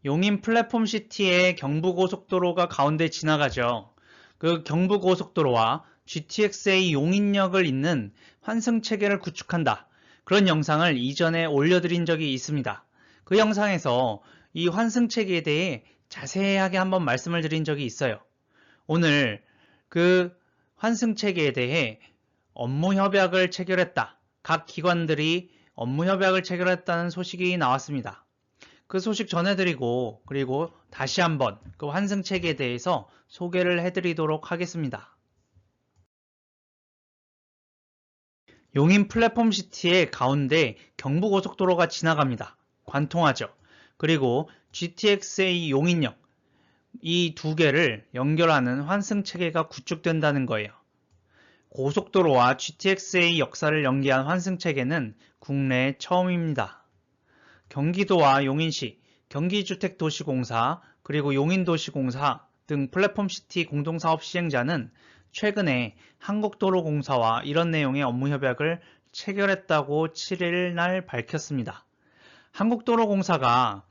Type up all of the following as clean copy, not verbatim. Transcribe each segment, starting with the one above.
용인 플랫폼시티의 경부고속도로가 가운데 지나가죠. 그 경부고속도로와 GTX-A 용인역을 잇는 환승체계를 구축한다. 그런 영상을 이전에 올려드린 적이 있습니다. 그 영상에서 이 환승체계에 대해 자세하게 한번 말씀을 드린 적이 있어요. 오늘 그 환승체계에 대해 업무협약을 체결했다. 각 기관들이 업무협약을 체결했다는 소식이 나왔습니다. 그 소식 전해드리고 그리고 다시 한번 그 환승체계에 대해서 소개를 해드리도록 하겠습니다. 용인 플랫폼시티의 가운데 경부고속도로가 지나갑니다. 관통하죠. 그리고 GTX-A 용인역 이 두 개를 연결하는 환승체계가 구축된다는 거예요. 고속도로와 GTX-A 역사를 연계한 환승체계는 국내 처음입니다. 경기도와 용인시, 경기주택도시공사, 그리고 용인도시공사 등 플랫폼시티 공동사업 시행자는 최근에 한국도로공사와 이런 내용의 업무협약을 체결했다고 7일 날 밝혔습니다. 한국도로공사가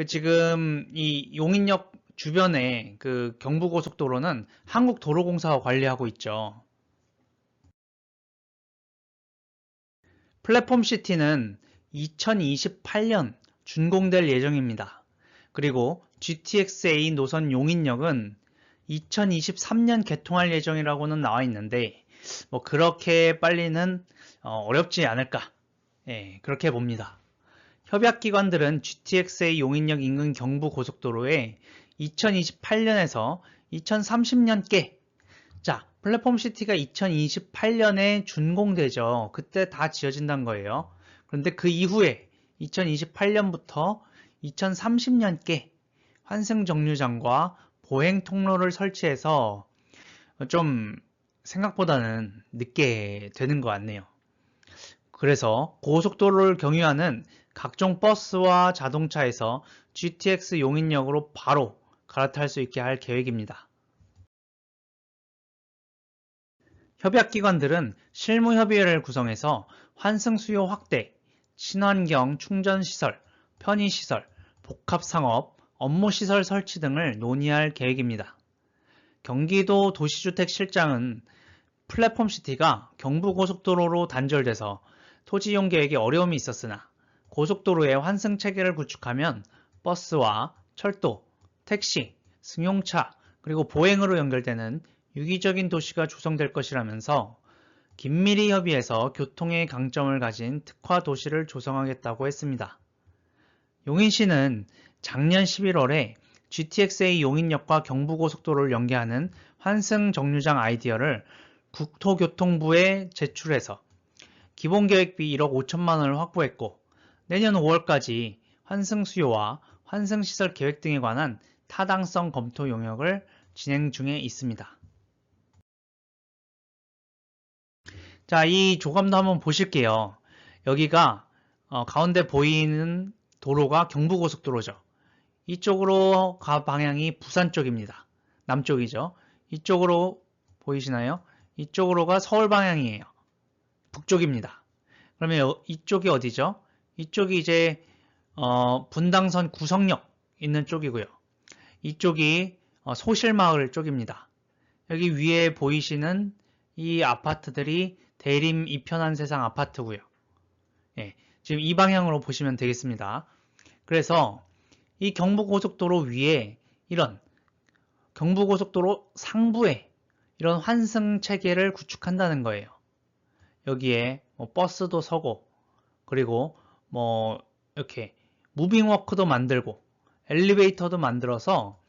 지금 이 용인역 주변의 그 경부고속도로는 한국도로공사가 관리하고 있죠. 플랫폼시티는 2028년 준공될 예정입니다. 그리고 GTX-A 노선 용인역은 2023년 개통할 예정이라고는 나와 있는데 뭐 그렇게 빨리는 어렵지 않을까 그렇게 봅니다. 협약기관들은 GTX-A 용인역 인근 경부고속도로에 2028년에서 2030년께 플랫폼시티가 2028년에 준공되죠. 그때 다 지어진다는 거예요. 그런데 그 이후에 2028년부터 2030년께 환승정류장과 보행 통로를 설치해서 좀 생각보다는 늦게 되는 것 같네요. 그래서 고속도로를 경유하는 각종 버스와 자동차에서 GTX 용인역으로 바로 갈아탈 수 있게 할 계획입니다. 협약기관들은 실무협의회를 구성해서 환승수요 확대, 친환경 충전시설, 편의시설, 복합상업, 업무시설 설치 등을 논의할 계획입니다. 경기도 도시주택실장은 플랫폼시티가 경부고속도로로 단절돼서 토지이용 계획에 어려움이 있었으나 고속도로의 환승체계를 구축하면 버스와 철도, 택시, 승용차, 그리고 보행으로 연결되는 유기적인 도시가 조성될 것이라면서 긴밀히 협의해서 교통의 강점을 가진 특화 도시를 조성하겠다고 했습니다. 용인시는 작년 11월에 GTX-A 용인역과 경부고속도로를 연계하는 환승정류장 아이디어를 국토교통부에 제출해서 기본계획비 1억 5천만 원을 확보했고 내년 5월까지 환승수요와 환승시설 계획 등에 관한 타당성 검토 용역을 진행 중에 있습니다. 이 조감도 한번 보실게요. 여기가 가운데 보이는 도로가 경부고속도로죠. 이쪽으로 가 방향이 부산 쪽입니다. 남쪽이죠. 이쪽으로 보이시나요? 이쪽으로가 서울 방향이에요. 북쪽입니다. 그러면 이쪽이 어디죠? 이쪽이 이제 분당선 구성역 있는 쪽이고요. 이쪽이 소실마을 쪽입니다. 여기 위에 보이시는 이 아파트들이 대림 이편한 세상 아파트고요. 지금 이 방향으로 보시면 되겠습니다. 그래서 이 경부고속도로 위에 이런 경부고속도로 상부에 이런 환승체계를 구축한다는 거예요. 여기에 버스도 서고 그리고 이렇게 무빙워크도 만들고 엘리베이터도 만들어서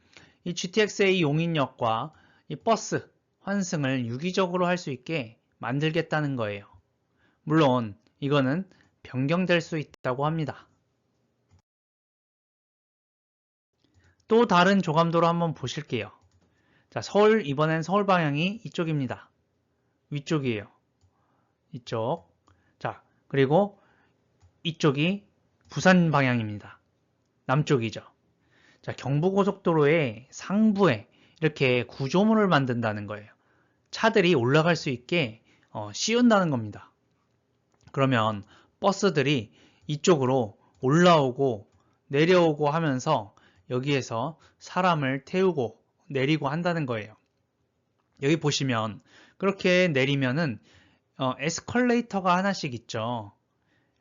이 GTX-A 용인역과 이 버스 환승을 유기적으로 할 수 있게 만들겠다는 거예요. 물론 이거는 변경될 수 있다고 합니다. 또 다른 조감도로 한번 보실게요. 서울, 이번엔 서울 방향이 이쪽입니다. 위쪽이에요. 이쪽. 그리고 이쪽이 부산 방향입니다. 남쪽이죠. 경부고속도로의 상부에 이렇게 구조물을 만든다는 거예요. 차들이 올라갈 수 있게 씌운다는 겁니다. 그러면 버스들이 이쪽으로 올라오고 내려오고 하면서 여기에서 사람을 태우고 내리고 한다는 거예요. 여기 보시면 그렇게 내리면은 에스컬레이터가 하나씩 있죠.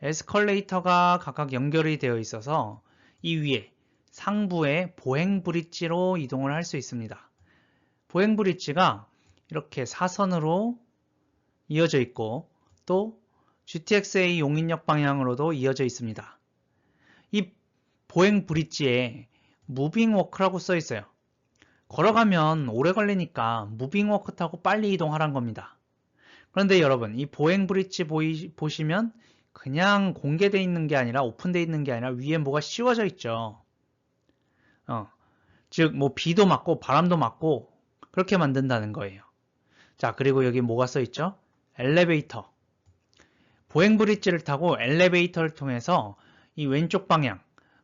에스컬레이터가 각각 연결이 되어 있어서 이 위에 상부에 보행 브릿지로 이동을 할 수 있습니다. 보행 브릿지가 이렇게 사선으로 이어져 있고 또 GTX-A 용인역 방향으로도 이어져 있습니다. 이 보행 브릿지에 무빙 워크라고 써 있어요. 걸어가면 오래 걸리니까 무빙 워크 타고 빨리 이동하란 겁니다. 그런데 여러분, 이 보행 브릿지 보시면 그냥 공개되어 있는 게 아니라 오픈되어 있는 게 아니라 위에 뭐가 씌워져 있죠. 즉 뭐 비도 맞고 바람도 맞고 그렇게 만든다는 거예요. 자, 그리고 여기 뭐가 써 있죠? 엘리베이터. 보행 브릿지를 타고 엘리베이터를 통해서 이 왼쪽 방향,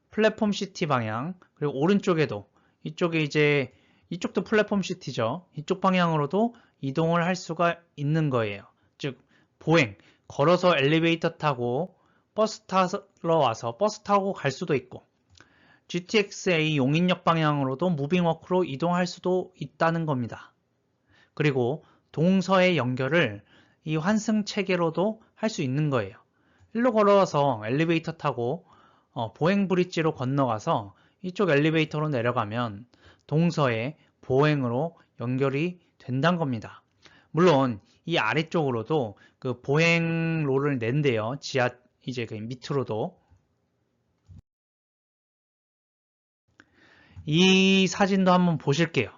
플랫폼 시티 방향, 그리고 오른쪽에도 이쪽에 이제 이쪽도 플랫폼 시티죠. 이쪽 방향으로도 이동을 할 수가 있는 거예요. 즉 보행, 걸어서 엘리베이터 타고 버스 타러 와서 버스 타고 갈 수도 있고 GTX-A 용인역 방향으로도 무빙워크로 이동할 수도 있다는 겁니다. 그리고 동서의 연결을 이 환승 체계로도 할 수 있는 거예요. 일로 걸어와서 엘리베이터 타고 보행 브릿지로 건너가서 이쪽 엘리베이터로 내려가면 동서의 보행으로 연결이 된다는 겁니다. 물론 이 아래쪽으로도 그 보행로를 낸대요. 지하 이제 그 밑으로도. 이 사진도 한번 보실게요.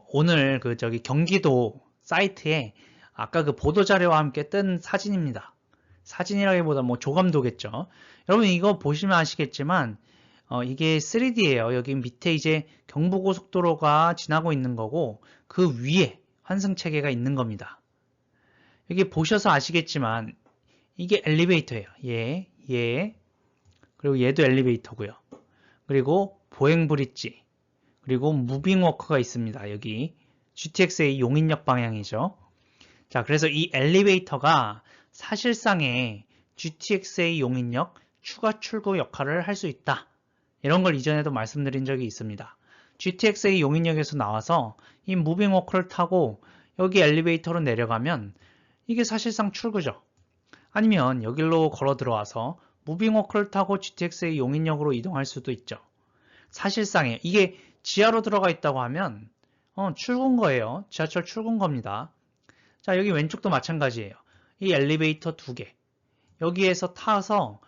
오늘 그 저기 경기도 사이트에 아까 그 보도자료와 함께 뜬 사진입니다. 사진이라기보다 뭐 조감도겠죠. 여러분 이거 보시면 아시겠지만 이게 3D예요. 여기 밑에 이제 경부고속도로가 지나고 있는 거고 그 위에 환승체계가 있는 겁니다. 여기 보셔서 아시겠지만 이게 엘리베이터예요. 얘, 그리고 얘도 엘리베이터고요. 그리고 보행 브릿지, 그리고 무빙 워크가 있습니다. 여기 GTX-A 용인역 방향이죠. 자, 그래서 이 엘리베이터가 사실상의 GTX-A 용인역 추가 출구 역할을 할 수 있다. 이런 걸 이전에도 말씀드린 적이 있습니다. GTX-A 용인역에서 나와서 이 무빙 워크를 타고 여기 엘리베이터로 내려가면 이게 사실상 출구죠. 아니면 여기로 걸어 들어와서 무빙 워크를 타고 GTX-A 용인역으로 이동할 수도 있죠. 사실상에 이게 지하로 들어가 있다고 하면 출구인 거예요. 지하철 출구인 겁니다. 자, 여기 왼쪽도 마찬가지예요. 이 엘리베이터 2개. 여기에서 타서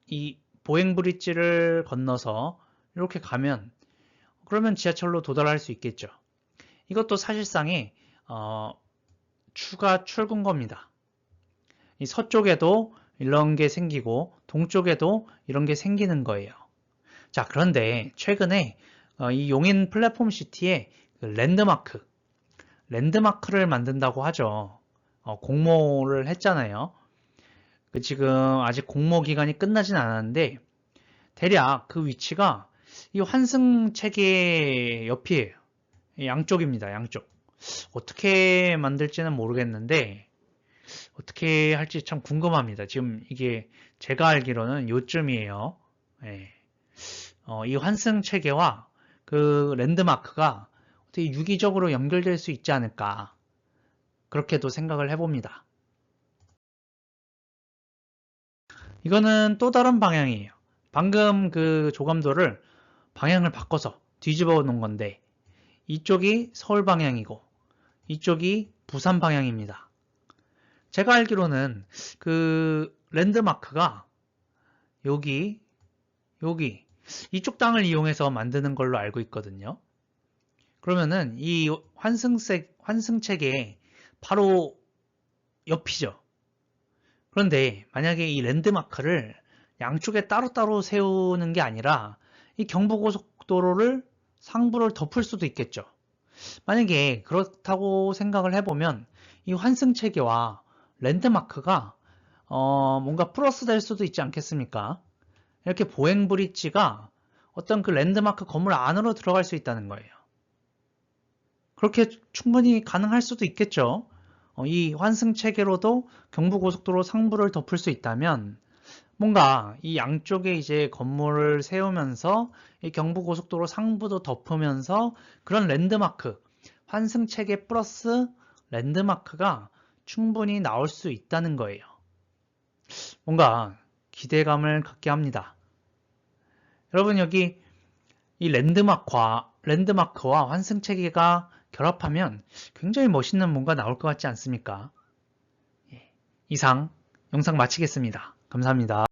이 보행 브릿지를 건너서 이렇게 가면 그러면 지하철로 도달할 수 있겠죠. 이것도 사실상의 추가 출구인 겁니다. 이 서쪽에도 이런 게 생기고 동쪽에도 이런 게 생기는 거예요. 자, 그런데 최근에 이 용인 플랫폼 시티에 그 랜드마크를 만든다고 하죠. 공모를 했잖아요. 지금 아직 공모 기간이 끝나진 않았는데 대략 그 위치가 이 환승 체계 옆이에요. 양쪽입니다. 양쪽. 어떻게 만들지는 모르겠는데 어떻게 할지 참 궁금합니다. 지금 이게 제가 알기로는 요쯤이에요. 예. 이 환승 체계와 그 랜드마크가 어떻게 유기적으로 연결될 수 있지 않을까 그렇게도 생각을 해봅니다. 이거는 또 다른 방향이에요. 방금 그 조감도를 방향을 바꿔서 뒤집어 놓은 건데 이쪽이 서울 방향이고 이쪽이 부산 방향입니다. 제가 알기로는 그 랜드마크가 여기 이쪽 땅을 이용해서 만드는 걸로 알고 있거든요. 그러면은 이 환승체계 바로 옆이죠. 그런데 만약에 이 랜드마크를 양쪽에 따로따로 세우는 게 아니라 이 경부고속도로를 상부를 덮을 수도 있겠죠. 만약에 그렇다고 생각을 해보면 이 환승체계와 랜드마크가 뭔가 플러스 될 수도 있지 않겠습니까? 이렇게 보행 브릿지가 어떤 그 랜드마크 건물 안으로 들어갈 수 있다는 거예요. 그렇게 충분히 가능할 수도 있겠죠. 이 환승 체계로도 경부고속도로 상부를 덮을 수 있다면 뭔가 이 양쪽에 이제 건물을 세우면서 이 경부고속도로 상부도 덮으면서 그런 랜드마크, 환승체계 플러스 랜드마크가 충분히 나올 수 있다는 거예요. 뭔가 기대감을 갖게 합니다. 여러분 여기 이 랜드마크와 환승체계가 결합하면 굉장히 멋있는 뭔가 나올 것 같지 않습니까? 이상 영상 마치겠습니다. 감사합니다.